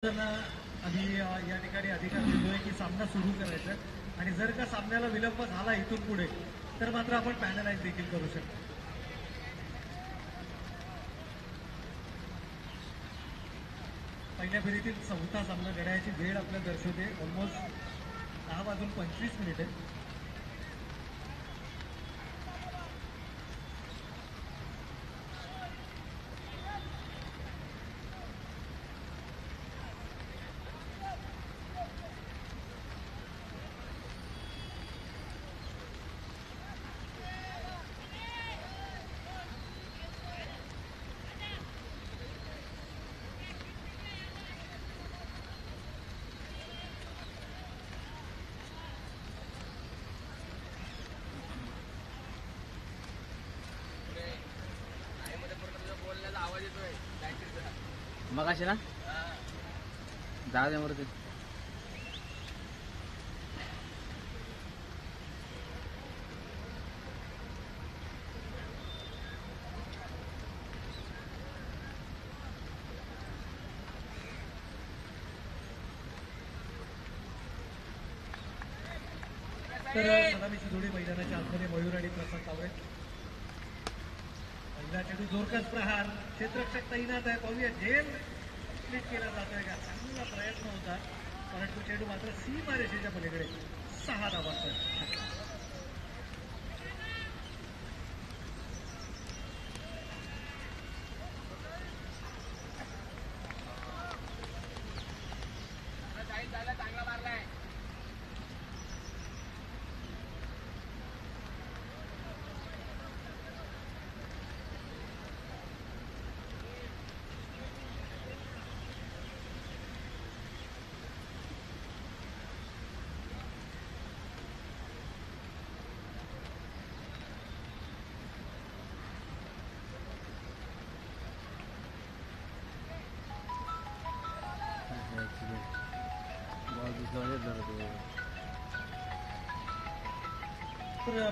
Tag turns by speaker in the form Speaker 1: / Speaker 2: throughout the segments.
Speaker 1: आम्ही या ठिकाणी अधिकार दिलोय की सामना सुरू करायचा आणि जर का सामन्याला विलंब झाला इथून पुढे तर मात्र आपण पॅनलाइज देखील करू शकतो. पहिल्या फेरीतील चौथा सामना घड्याळाची वेळ आपल्याला दर्शवते. ऑलमोस्ट 10:25 आहे.
Speaker 2: मगाशी ना जाऊ दे मरते.
Speaker 1: तर सलामीची जोडी मैदानाच्या आतमध्ये मयूर आणि प्रसाद तावरे. पहिला चेंडू जोरकस प्रहार, क्षेत्ररक्षक तैनात आहे. पाहूया झेल स्प्लिट केला जातोय का. चांगला प्रयत्न होता परंतु चेंडू मात्र सीमारेषेच्या पलीकडे 6 धावांचा.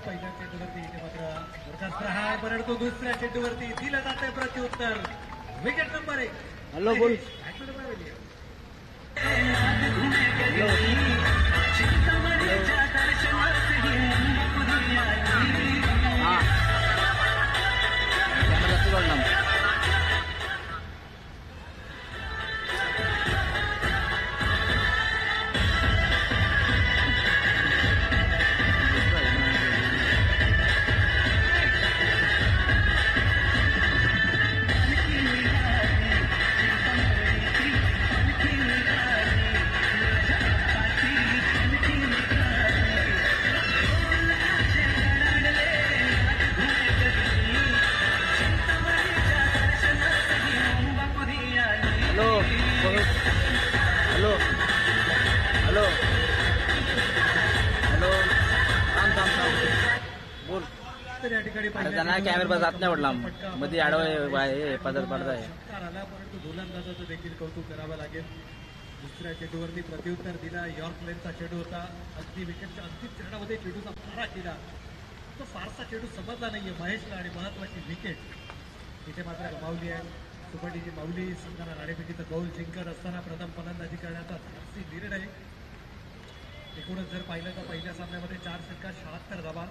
Speaker 1: पहिल्या चेंडूवरती इथे मात्र जोरदार प्रहार, परंतु दुसऱ्या चेंडूवरती दिलं जातंय प्रत्युत्तर. Wicket number 1.
Speaker 2: हॅलो बोल. कॅमेरा जात नाही पडला मध्ये आडवा पदर पडताय.
Speaker 1: परंतु गोलंदाजाचं देखील कौतुक करावं लागेल. दुसऱ्या चेंडूवरती प्रत्युत्तर दिला. यॉर्क लेनचा चेंडू होता. अगदी विकेटच्या अंतिम क्षणामध्ये चेंडूचा मारा केला. तो फारसा चेंडू समजला नाहीये महेशला आणि महत्वाची विकेट इथे मात्र गमावली आहे. सुपटीची माऊली संघाला नाणेफेकीचं गौल जिंकत असताना प्रथम फलंदाजी करण्याचा धाडसी निर्णय. एकूणच जर पाहिलं तर पहिल्या सामन्यामध्ये 4 षटकार 76 धावा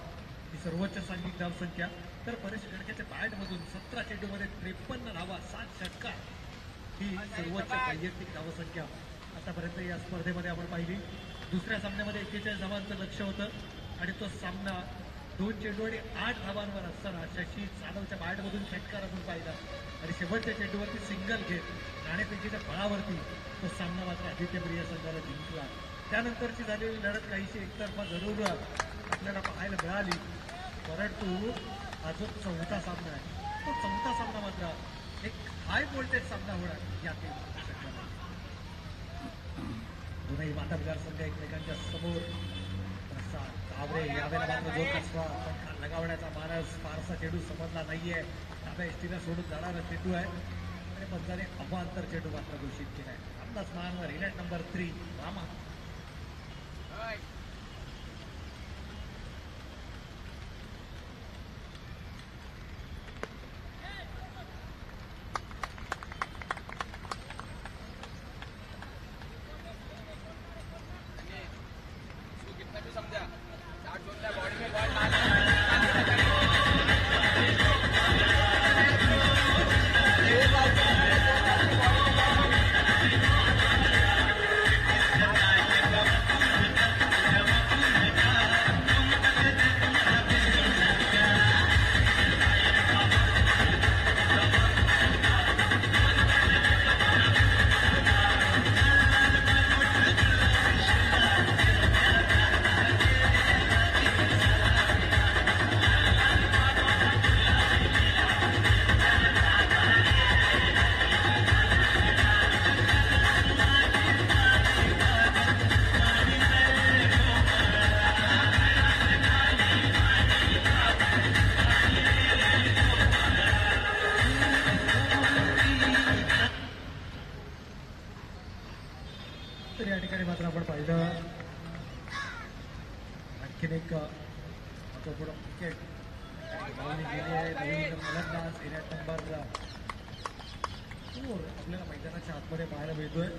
Speaker 1: ही सर्वोच्च सांघिक धावसंख्या. तर परेश गडकेच्या बॅटमधून 17 चेंडूमध्ये 53 धावा 7 षटकार ही सर्वोच्च वैयक्तिक धावसंख्या आतापर्यंत या स्पर्धेमध्ये आपण पाहिली. दुसऱ्या सामन्यामध्ये 41 धावांचं लक्ष होतं आणि तो सामना 2 चेंडू आणि 8 धावांवर असताना शशी जाधवच्या बॅटमधून षटकार आपण पाहिला आणि शेवटच्या चेंडूवरती सिंगल घेत नाणेफेकीच्या फळावरती तो सामना मात्र आदित्यप्रिय संघाला जिंकला. त्यानंतरची झालेली लढत काहीशी एकतर्फा जरूर आपल्याला पाहायला मिळाली. परंतु हा जो चौथा सामना आहे तो चौथा सामना मात्र एक हाय व्होल्टेज सामना होणार यातील दोनही मातब्गार संघ एकमेकांच्या समोर. प्रसाद तावरे यावेळेला मात्र जो कसवा पण लगावण्याचा मानस फारसा चेंडू समजला नाहीये. डाव्या एसटीला सोडून जाणारा चेंडू आहे आणि पंचाने अवांतर चेंडू मात्र घोषित केलाय. आपलाच मानवर इलेट नंबर 3 रामा. तर या ठिकाणी मात्र आपण पाहिलं आणखीन एक महत्वपूर्ण विकेट गेली आहे. नवीन फलंदाज एरियात नंबर 4 आपल्याला मैदानाच्या आतमध्ये पाहायला मिळतोय.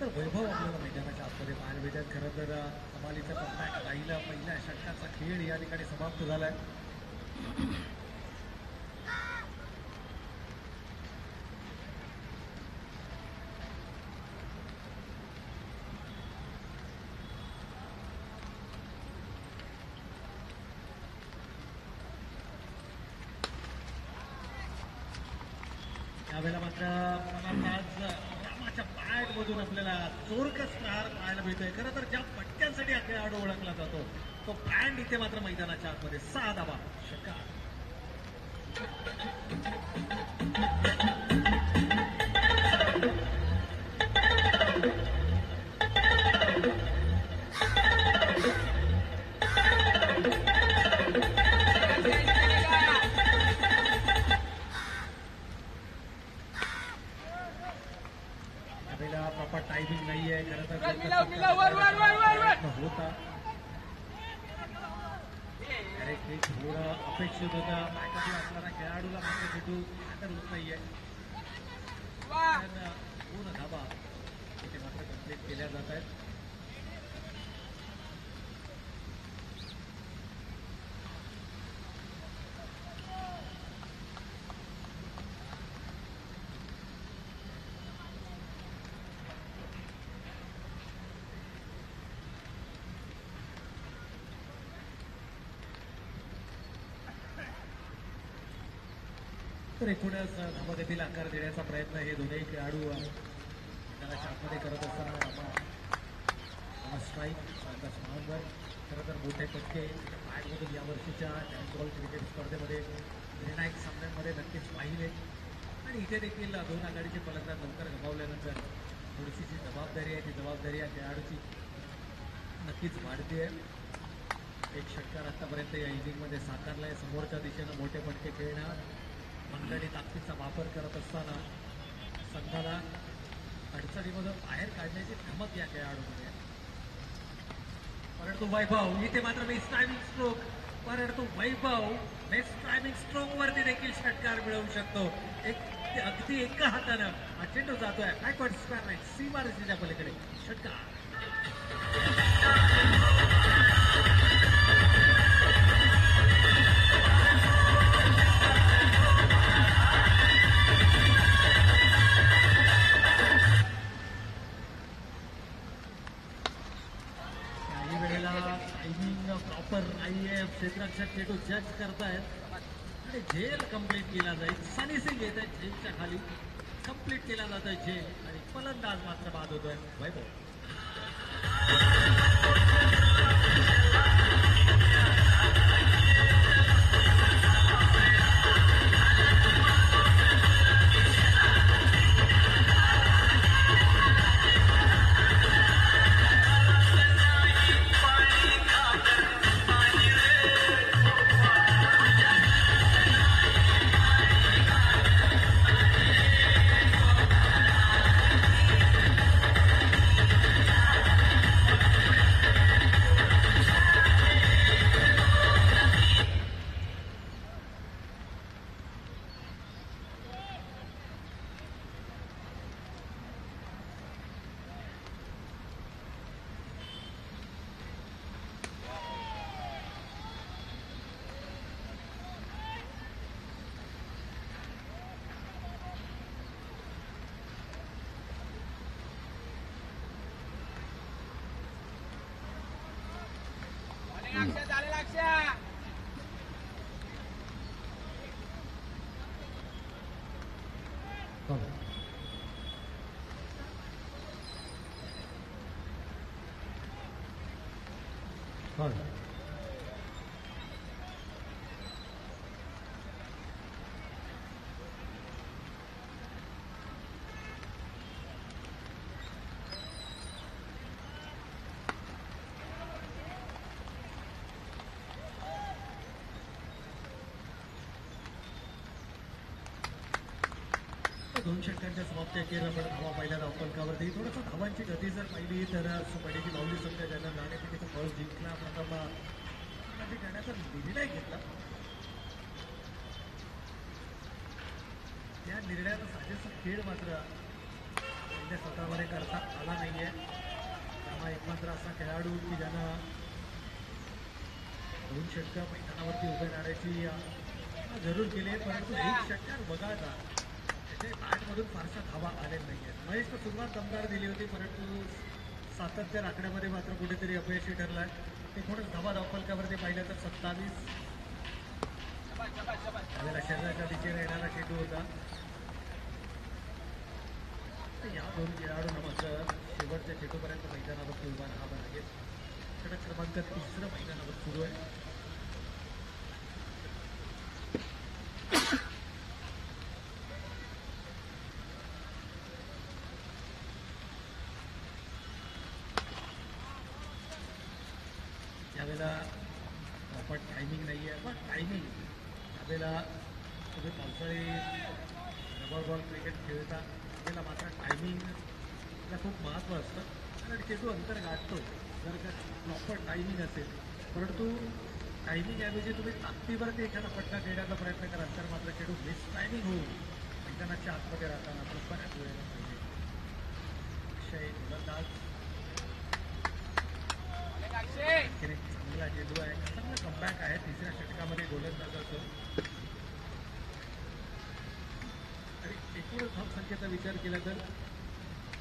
Speaker 1: तर वैभव आपल्याला मैदानाच्या आतमध्ये पाहायला मिळतात. खरं तर कमालीचा कमबॅक राहिला. पहिल्या षटकाचा खेळ या ठिकाणी समाप्त झालाय. यावेळेला मात्र आज रामाच्या बॅट मधून आपल्याला चोरकस प्रहार पाहायला मिळतोय. खरं तर ज्या पट्ट्यांसाठी हा खेळाडू ओळखला जातो तो बँड इथे मात्र मैदानाच्या आतमध्ये 6 धावा षटकार. प्रॉपर टायमिंग नाहीये. खरं तर होता अरे ते थोडं अपेक्षित होता. बॅकअपला असणारा खेळाडूला मात्र चेंडू हँडल होत नाहीये. पूर्ण धाबा इथे मात्र कंप्लीट केल्या जात आहेत. तर एकूणच धावगतीला आकार देण्याचा प्रयत्न हे दोन्ही खेळाडू मैदानाच्या आतमध्ये करत असताना स्ट्राईक स्मार्टवर खरं तर मोठे पटके बॅटमधून यावर्षीच्या बॉल क्रिकेट स्पर्धेमध्ये निर्णायक सामन्यांमध्ये नक्कीच पाहिले. आणि इथे देखील दोन आघाडीचे फलंदाज लवकर गमावल्यानंतर थोडीशी जी जबाबदारी आहे ती जबाबदारी या खेळाडूची नक्कीच वाढते आहे. एक षटकार आतापर्यंत या इनिंगमध्ये साकारला आहे. समोरच्या दिशेनं मोठे पटके खेळणं मंडळी ताकदीचा वापर करत असताना संघाला अडचणीमधून बाहेर काढण्याची धमक या खेळाडूमध्ये आहे. परंतु वैभव इथे मात्र मिस टायमिंग स्ट्रोक. परंतु वैभव मिस टायमिंग स्ट्रोक वरती देखील षटकार मिळवू शकतो. अगदी एका हातानं हा चेंडू जातोय बॅकवर्ड स्क्वेअर सीमारेषेच्या पलीकडे षटकार. प्रॉपर नाहीये. क्षेत्ररक्षक चेंडू जज करतायत आणि झेल कंप्लीट केला जाईल. सनी सिंग येत आहे झेलच्या खाली. कंप्लीट केला जातोय झेल आणि फलंदाज मात्र बाद होतोय वैभव. 2 षटकांच्या समाप्ती अखेर आपण धावा पहिल्या धावफलकावरती थोडंसं धावांची गती जर पाहिली तर सुपाडीची बावली संघ ज्यांना नाणेफेकीचा फळ जिंकला प्रथम करण्याचा निर्णय घेतला. त्या निर्णयाचा साजेसा खेळ मात्र त्यांच्या स्वतःमध्ये करता आला नाहीये. त्यामुळे एकमात्र असा खेळाडू की ज्यांना 2 षटकं मैदानावरती उभे राहण्याची जरूर केली आहे, परंतु 1 षटकार वगळता त्याच्या बॅटमधून फारशा धावा आल्या नाहीये. महेशनं सुरुवात दमदार दिली होती, परंतु सातत्य राखण्यामध्ये मात्र कुठेतरी अपयशी ठरलाय. एकूणच धावा धावफलकावरती पाहिलं तर 27. त्यावेळेला शरीराच्या दिशेने येणारा चेंडू होता. या 2 खेळाडूंना मात्र शेवटच्या चेंडूपर्यंत मैदानावरती उभा राहावं लागेल. षटक क्रमांक 3 मैदानावर सुरू आहे. त्यावेळेला आपण टायमिंग नाही आहे, पण टायमिंग त्यावेळेला तुम्ही पावसाळी रबर बॉल क्रिकेट खेळता त्याला मात्र टायमिंगला खूप महत्त्व असतं. कारण चेंडू अंतर गाठतो जर का प्रॉपर टायमिंग असेल, परंतु टायमिंगऐवजी तुम्ही ताकदीवरती एखादा फटका खेळण्याचा प्रयत्न कराल तर मात्र चेंडू मिस टायमिंग होऊन मैदानाच्या आतमध्ये राहताना तो बऱ्याच वेळेला पाहिजे. अक्षय गोलंदाज चांगला चेंडू आहे, चांगला कमबॅक आहे तिसऱ्या षटकामध्ये गोलंदाजाचं. आणि एकूणच धावसंख्येचा विचार केला तर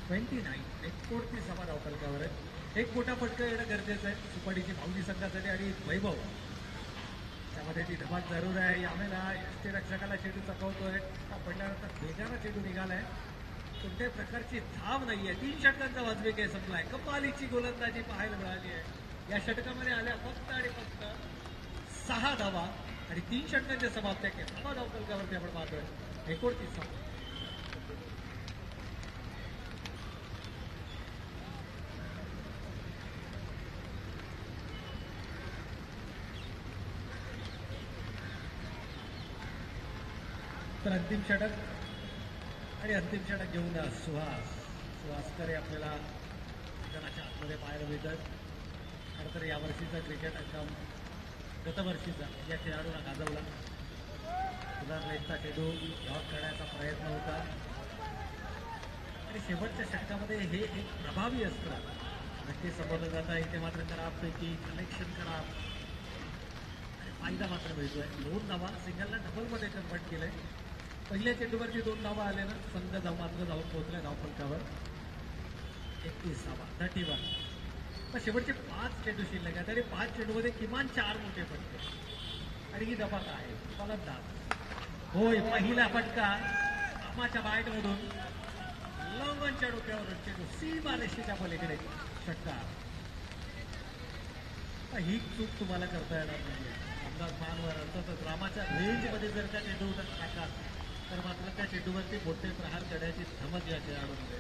Speaker 1: 29 29 धावफलकावर आहे. एक मोठा फटका येणं गरजेचं आहे सुपाडीची भावली संघासाठी आणि वैभव त्यामध्ये ती धमाल जरूर आहे. यावेळेला यष्टीरक्षकाला चेंडू चकवतोय, पडल्यानंतर वेगानं चेंडू निघालाय, कोणत्याही प्रकारची धाव नाहीये. 3 षटकांचा वाजवी खेळ संपलाय. कमालीची गोलंदाजी पाहायला मिळाली आहे. या षटकामध्ये आल्या फक्त आणि फक्त 6 धावा आणि 3 षटकांच्या समाप्त्या केल्या. धावा धावफलकावरती आपण पाहतोय 29 धावा. तर अंतिम षटक आणि अंतिम षटक घेऊन सुहासकर आपल्याला मैदानाच्या आतमध्ये पाहायला मिळतात. खरं तर यावर्षीचा क्रिकेट अंकाम गतवर्षीचा या खेळाडूला गाजवला. उदाहरणार्थ चेंडू लॉक करण्याचा प्रयत्न होता आणि शेवटच्या षटकामध्ये हे एक प्रभावी अस्त्र नक्की समोरलं जात आहे. इथे मात्र खराबपैकी कनेक्शन खराब आणि फायदा मात्र मिळतोय. 2 धावा सिंगलला डबलमध्ये कन्वर्ट केलंय. पहिल्या चेंडूवरती 2 धावा आल्यानं संघ मात्र जाऊन पोहोचलाय धावफलकावर. 31 धावा 31. पण शेवटचे 5 चेंडू शिल्लक आहेत आणि 5 चेंडूमध्ये किमान 4 मोठे फटके आणि ही धमाका आहे. फलंदाज होय, पहिला फटका कामाच्या बॅटमधून लंगनच्या डोक्यावरून चेंडू सीमारेषेच्या पलीकडे षटकार. ही चूक तुम्हाला करता येणार नाही. अंदाज मानवर अर्थातच रामाच्या रेंजमध्ये जर का चेंडू टाकाल तर मात्र त्या चेंडूवरती मोठे प्रहार करण्याची धमक या खेळाडूमध्ये.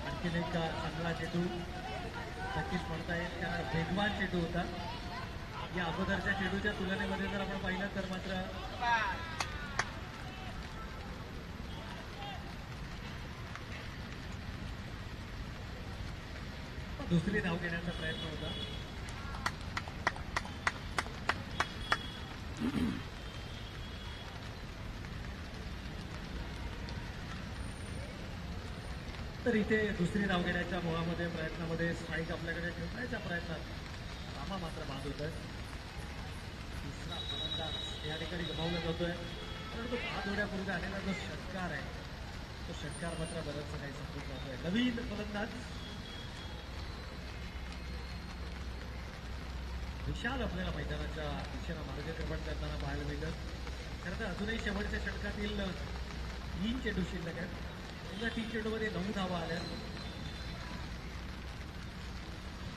Speaker 1: आणखीन एक चांगला चेंडू नक्कीच म्हणता येईल, त्या वेगवान चेंडू होता. या अगोदरच्या चेंडूच्या तुलनेमध्ये जर आपण पाहिलं तर मात्र दुसरी धाव घेण्याचा प्रयत्न होता. तर इथे दुसरी धाव घेण्याच्या मोहामध्ये प्रयत्नामध्ये स्ट्राईक आपल्याकडे ठेवण्याच्या प्रयत्नात रामा मात्र बाद होत आहे. तिसरा फलंदाज या ठिकाणी गमावला जातोय, परंतु बाद होण्यापूर्वी आलेला जो षटकार आहे तो षटकार मात्र बरंचसं काही समजून जातोय. नवीन फलंदाज विशाल आपल्याला मैदानाच्या दिशेनं मार्गक्रमण करताना पाहायला मिळतं. खरं तर अजूनही शेवटच्या षटकातील 3 चेंडू शिल्लक आहेत. या 3 चेंडूमध्ये 9 धावा आल्या.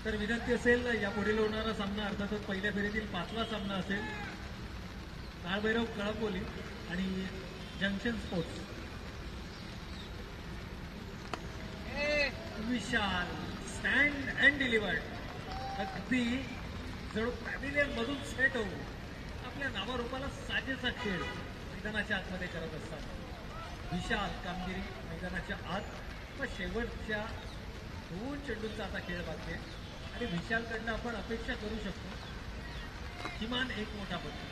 Speaker 1: तर विनंती असेल या पुढील होणारा सामना अर्थातच पहिल्या फेरीतील 5वा सामना असेल. काळभैरव कळंबोली आणि junction sports. Vishal stand and delivered अगदी जणू पॅव्हिलियन मधून सेट होऊन आपल्या नावारूपाला साजेसा खेळ मैदानाच्या आतमध्ये करत असतात. विशाल कामगिरी मैदानाच्या आत व शेवटच्या 2 चेंडूंचा आता खेळ बाकी आहे आणि विशालकडनं आपण अपेक्षा करू शकतो किमान एक मोठा बदल,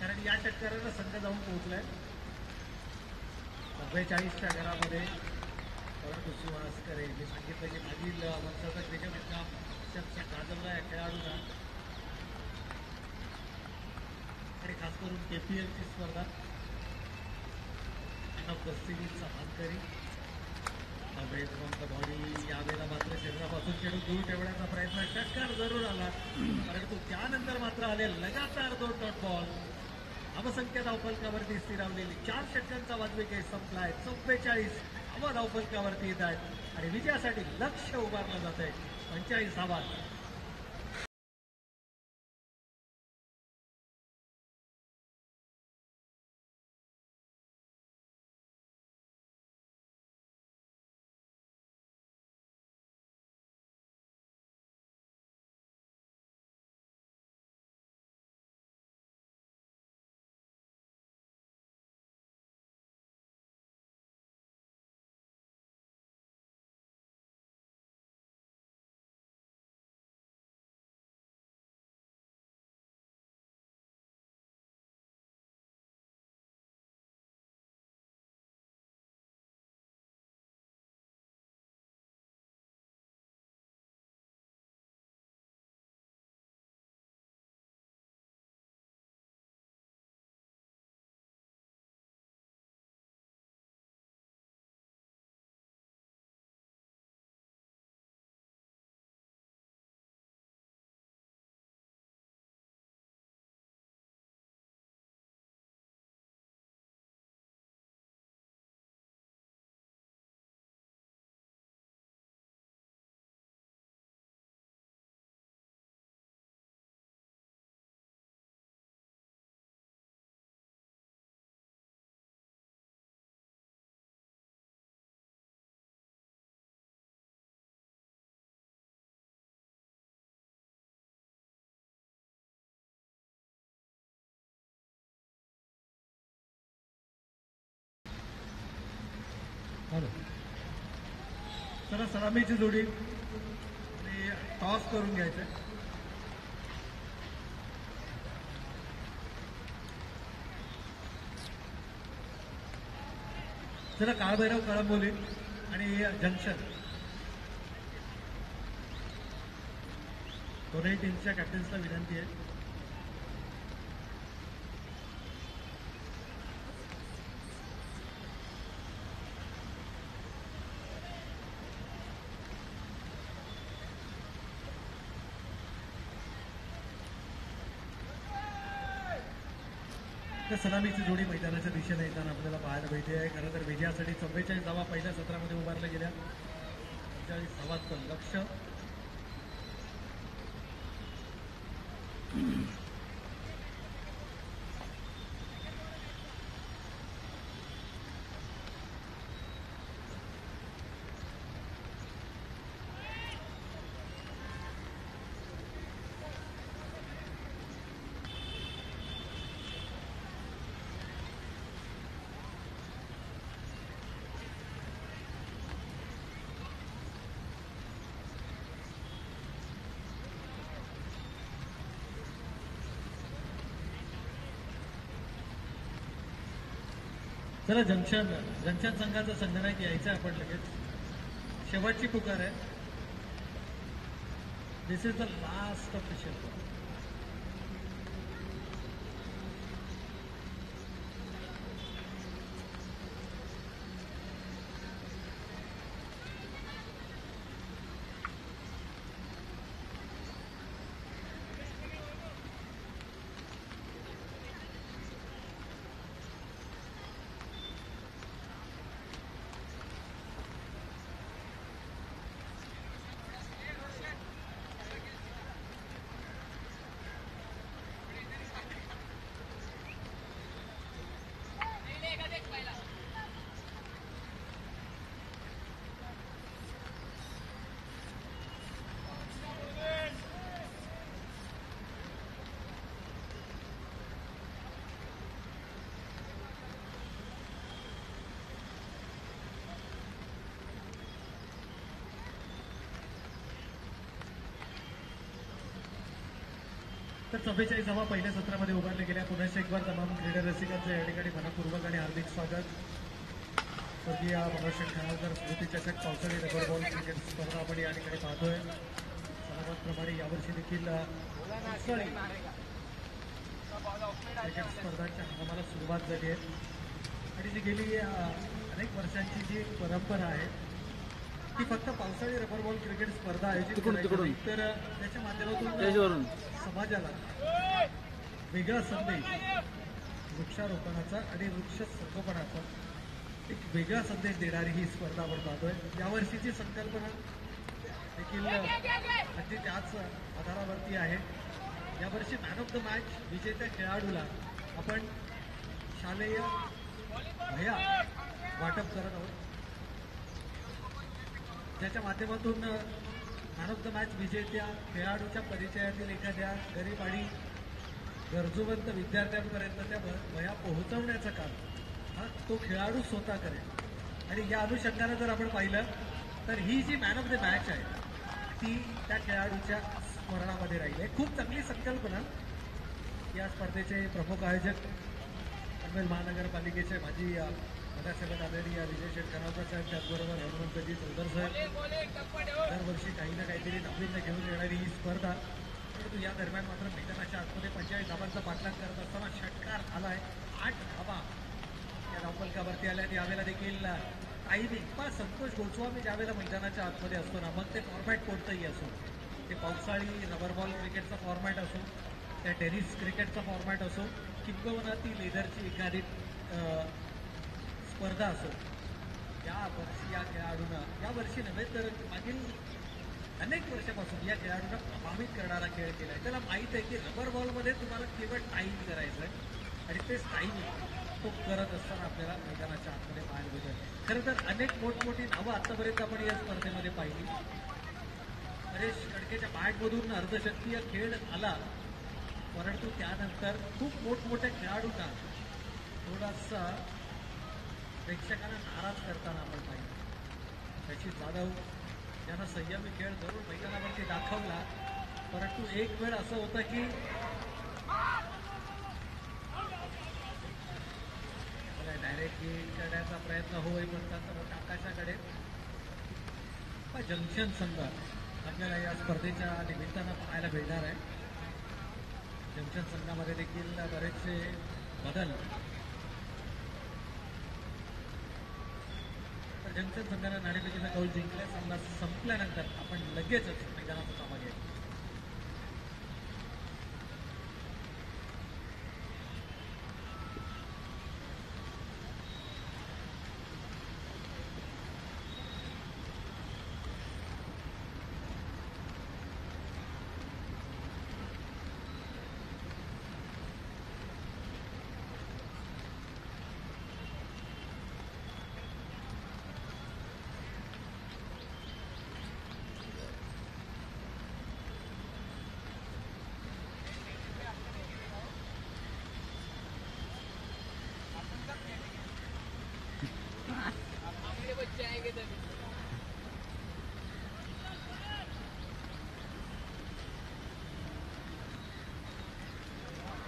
Speaker 1: कारण या षटकाराला संघ जाऊन पोहोचलाय 44च्या घरामध्ये. परंतु सुहास करे मी सांगितलं की मागील वर्षाचा क्रिकेट इतका गाजवला या खेळाडूंना आणि खास करून KPLची स्पर्धा ऑफ द सिरीजचा मानकरी अवेट फ्रॉम द बॉडी. यावेळेला मात्र शरीरापासून चेंडू दूर ठेवण्याचा प्रयत्न षटकार जरूर आला, परंतु त्यानंतर मात्र आले लगातार 2 डॉट बॉल. धावसंख्या धावफलकावरती स्थिरावलेली 4 षटकांचा वाजवी खेळ संपलाय. 44 धावा धावफलकावरती येत आहेत आणि विजयासाठी लक्ष उभारलं जात आहे. 45 धावा. चला सलामीची जोडी आणि टॉस करून घ्यायचं. चला काळभैरव कळंबोली आणि जंक्शन दोन्ही टीमच्या कॅप्टन्सला विनंती आहे. सलामीची जोडी मैदानाच्या दिशेने येताना आपल्याला पाहायला मिळते आहे. खरं तर विजयासाठी 44 धावा पहिल्या सत्रामध्ये उभारल्या गेल्या. 45 धावांचं लक्ष. चला जंक्शन संघाचा संघनायक यायचं आहे आपण लगेच. शेवटची पुकार आहे. This is the last official call. तर 44 पहिल्या सत्रामध्ये उभारले गेल्या पुन्हा एक बार तमाम क्रीडा रसिकांचं या ठिकाणी मनपूर्वक आणि हार्दिक स्वागत. स्वर्गीय मनोज खानावकर स्मृती चषक पावसाळी रबर बॉल क्रिकेट स्पर्धा आपण या ठिकाणी पाहतोय. सलामतप्रमाणे यावर्षी देखील पावसाळी क्रिकेट स्पर्धांच्या हंगामाला सुरुवात झाली आहे आणि जी गेली अनेक वर्षांची जी परंपरा आहे ती फक्त पावसाळी रबर बॉल क्रिकेट स्पर्धा आयोजित करायची नाही, तर त्याच्या माध्यमातून समाजाला वेगळा संदेश वृक्षारोपणाचा आणि वृक्ष संगोपनाचा एक वेगळा संदेश देणारी ही स्पर्धा आपण पाहतोय. यावर्षीची संकल्पना देखील अगदी त्याच आधारावरती आहे. यावर्षी मॅन ऑफ द मॅच विजेत्या खेळाडूला आपण शालेय वह्या वाटप करत आहोत, ज्याच्या माध्यमातून मॅन ऑफ द मॅच विजेत्या खेळाडूच्या परिचयातील एखाद्या गरीब आणि गरजूवंत विद्यार्थ्यांपर्यंत त्या वह्या पोहोचवण्याचं काम हा तो खेळाडू स्वतः करेल. आणि या अनुषंगानं जर आपण पाहिलं तर ही जी मॅन ऑफ द मॅच आहे ती त्या खेळाडूच्या स्मरणामध्ये राहील. आहे खूप चांगली संकल्पना. या स्पर्धेचे प्रमुख आयोजक पनवेल महानगरपालिकेचे माजी नगरसेवक आदरणीय विजय शेठ खानावकर साहेब, त्याचबरोबर हनुमंतजी चौधर साहेब. दरवर्षी काही ना काहीतरी नवीन घेऊन येणारी ही स्पर्धा, परंतु या दरम्यान मात्र मैदानाच्या आतमध्ये 45 धावांचा पाठलाग करत असताना षटकार आलाय. 8 धावा या धावफलकावरती आल्या. यावेळेला देखील टायमिंग पण संतोष गोस्वामी ज्यावेळेला मैदानाच्या आतमध्ये असतो ना, मग ते फॉर्मॅट कोणतंही असो, ते पावसाळी रबर बॉल क्रिकेटचा फॉर्मॅट असो, त्या टेनिस क्रिकेटचा फॉर्मॅट असो, किंबहुना ती लेदरची एखादी स्पर्धा असो, या वर्षी या खेळाडूंना, या वर्षी नव्हे तर मागील अनेक वर्षापासून या खेळाडूंना प्रभावित करणारा खेळ केला आहे. त्याला माहीत आहे की रबर बॉलमध्ये तुम्हाला केवळ टाईम करायचं आहे आणि तेच टाईम तो करत असताना आपल्याला मैदानाच्या आतमध्ये पाहायला मिळतं. खरं तर अनेक मोठमोठी नावं आतापर्यंत आपण या स्पर्धेमध्ये पाहिली. हरेश कडकेच्या बॅटमधून अर्धशतकीय खेळ आला, परंतु त्यानंतर खूप मोठमोठ्या खेळाडूंना थोडासा प्रेक्षकांना नाराज करताना आपण पाहिलं. त्याची जाधव ज्यांना संयमी खेळ जरूर मैदानावरती दाखवला, परंतु एक वेळ असं होतं की डायरेक्ट हिट करण्याचा प्रयत्न होईपर्यंत मोठ्या आकाशाकडे जंक्शन संघ आपल्याला या स्पर्धेच्या निमित्तानं पाहायला मिळणार आहे. जंक्शन संघामध्ये देखील बरेचसे बदल. जंक्शन संघानं नाणेफेकीचा कौल जिंकल्या, सामना संपल्यानंतर आपण लगेचच मैदानाचा सामना घ्यायचा.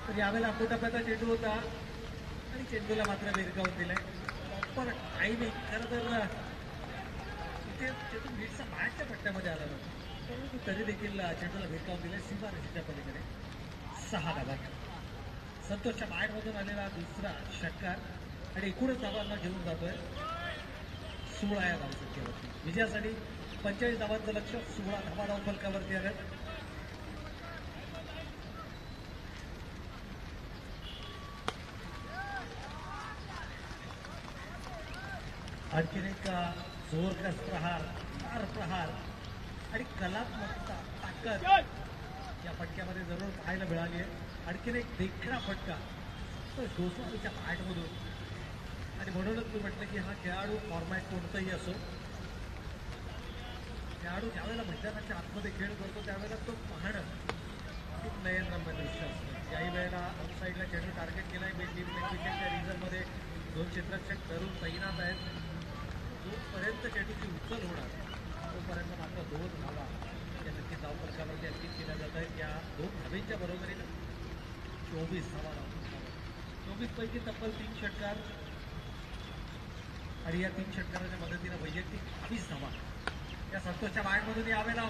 Speaker 1: तर यावेळेला अपोटाप्याचा चेंडू होता आणि चेंडूला मात्र भिरकावून दिलाय. Proper timing. खरं तर इथे चेंडू नीटचा बॅटच्या पट्ट्यामध्ये आला नव्हता, परंतु तरी देखील चेंडूला भिरकावून दिलाय. सीमारेषेच्या पलीकडे 6 धावा. संतोषच्या बॅटमधून आलेला दुसरा षटकार आणि एकूणच धावांना घेऊन जातोय 16 या धावसंख्येवरती. विजयासाठी 45 धावांचं लक्ष, 16 धावा धावफलकावरती आल्या. आणखीन एक जोरदार प्रहार, चार प्रहार आणि कलात्मकता, ताकद या फटक्यामध्ये जरूर पाहायला मिळाली आहे. आणखीन एक देखणा फटका तर गोस्वामीच्या बॅटमधून. आणि म्हणूनच मी म्हटलं की हा खेळाडू फॉर्मॅट कोणताही असो, खेळाडू ज्यावेळेला मैदानाच्या आतमध्ये खेळ करतो त्यावेळेला तो पाहणं खूप नयनरम्य दृश्य असतं. याही वेळेला आउटसाईडला चेंडू टार्गेट केलाय. विकेटच्या रिझर्वमध्ये 2 क्षेत्ररक्षक धरून तैनात आहेत. जोपर्यंत चेंडूची उचल होणार तोपर्यंत मात्र 2 धावा या नक्कीच धावफलकावरती अंकित केल्या जात आहेत. या 2 धावेच्या बरोबरीनं 24 धावा धावफलकावर. 24 पैकी तब्बल 3 षटकार आणि या 3 षटकाराच्या मदतीनं वैयक्तिक 22 धावा या संतोषच्या बॅटमधून यावेळेला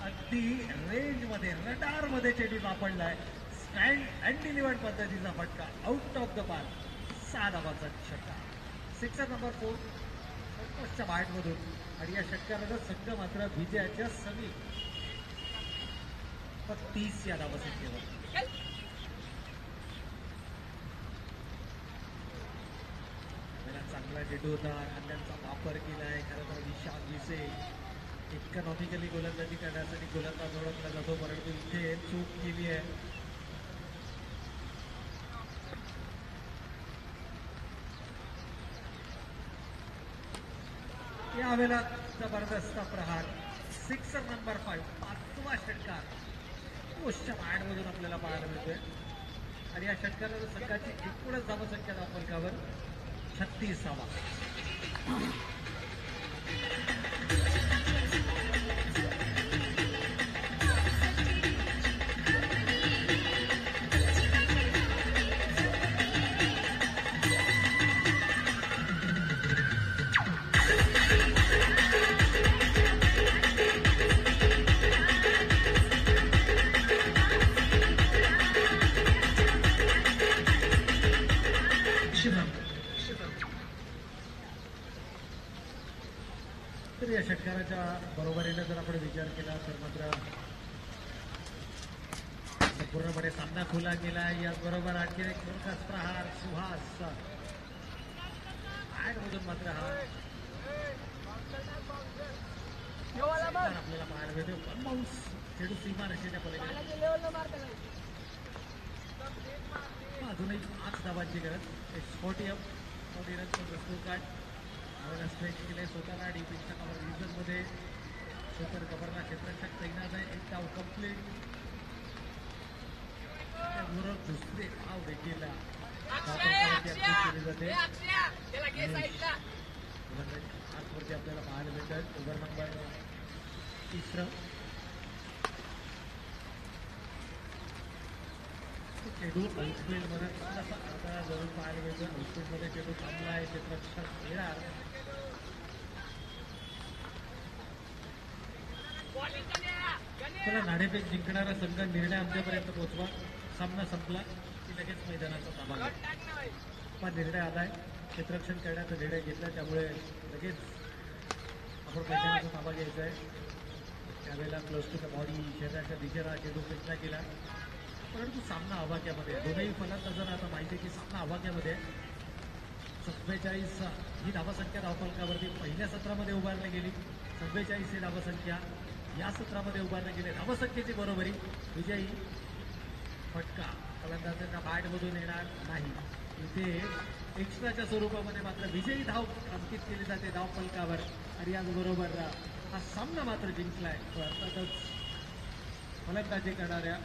Speaker 1: अगदी रेंजमध्ये रडारमध्ये चेंडू सापडलाय. स्टँड अँड डिलिव्हर्ड पद्धतीचा फटका आउट ऑफ द पार. 6 धावांचा षटकार. सिक्सर नंबर 4 संतोषच्या बॅटमधून आणि या षटकाराचा संघ मात्र विजयाच्या समीप 30 या धावसंख्येवर. चांगला चेंडू होता. खांद्यांचा वापर केलाय. खरं तर विशाल विसे इकॉनॉमिकली गोलंदाजी करण्यासाठी गोलंदाज ओळखला जातो, परंतु इथे चूक केली आहे. यावेळेला जबरदस्त प्रहार. सिक्सर नंबर 5 5वा षटकार पोस्टच्या बॅटमधून आपल्याला पाहायला मिळतोय आणि या षटकाराला संघाची एकूणच धावसंख्या धावफलकावर 36 धावा. तर या षटकाराच्या बरोबरीने जर आपण विचार केला तर मात्र पूर्णपणे सामना खुला गेला. याचबरोबर आणखी एक मोठाच प्रहार सुहास मधून मात्र हा आपल्याला पाहायला मिळतो. बाउन्स चेंडू सीमा रेषेच्या पलीकडे. अजूनही 5 धावांची गरज. 40 रनचं स्कोर कार्ड आपल्याला स्ट्रेच केले स्वतःला. डीपीच्या कव्हर रिझनमध्ये स्वतः गबरला क्षेत्ररक्षक तैनात आहे. 1 धाव कंप्लीट. त्याबरोबर दुसरे धाव देखील केली जाते. आजवरती आपल्याला पाहायला मिळतात. ओव्हर नंबर 3 चेंडू आउटफील्डमध्ये थोडासा आता जरूर पाहायला मिळतो. आउटफील्डमध्ये चेंडू थांबला आहे. क्षेत्ररक्षक येणार. त्याला नाणेफेक जिंकणारा संघ निर्णय आमच्यापर्यंत पोहोचवा. सामना संपला की लगेच मैदानाचा ताबा घ्या. हा निर्णय आलाय. क्षेत्ररक्षण करण्याचा निर्णय घेतला, त्यामुळे लगेच आपण मैदानाचा ताबा घ्यायचा आहे. त्यावेळेला क्लोज टू द बॉडी शरीराच्या दिशेला चेंडू फेकला गेला, परंतु सामना आवाक्यामध्ये. दोनही फलंदाजांना आता माहिती आहे की सामना आवाक्यामध्ये. 47 ही धावसंख्या धावफलकावरती पहिल्या सत्रामध्ये उभारली गेली. 44 ही धावसंख्या या सत्रामध्ये उभारली गेली. धावसंख्येची बरोबरी. विजयी फटका फलंदाजांना बॅटमधून येणार नाही. इथे एक्स्ट्राच्या स्वरूपामध्ये मात्र विजयी धाव अंकित केली जाते धावफलकावर आणि याचबरोबर हा सामना मात्र जिंकलाय. अर्थातच फलंदाजी करणाऱ्या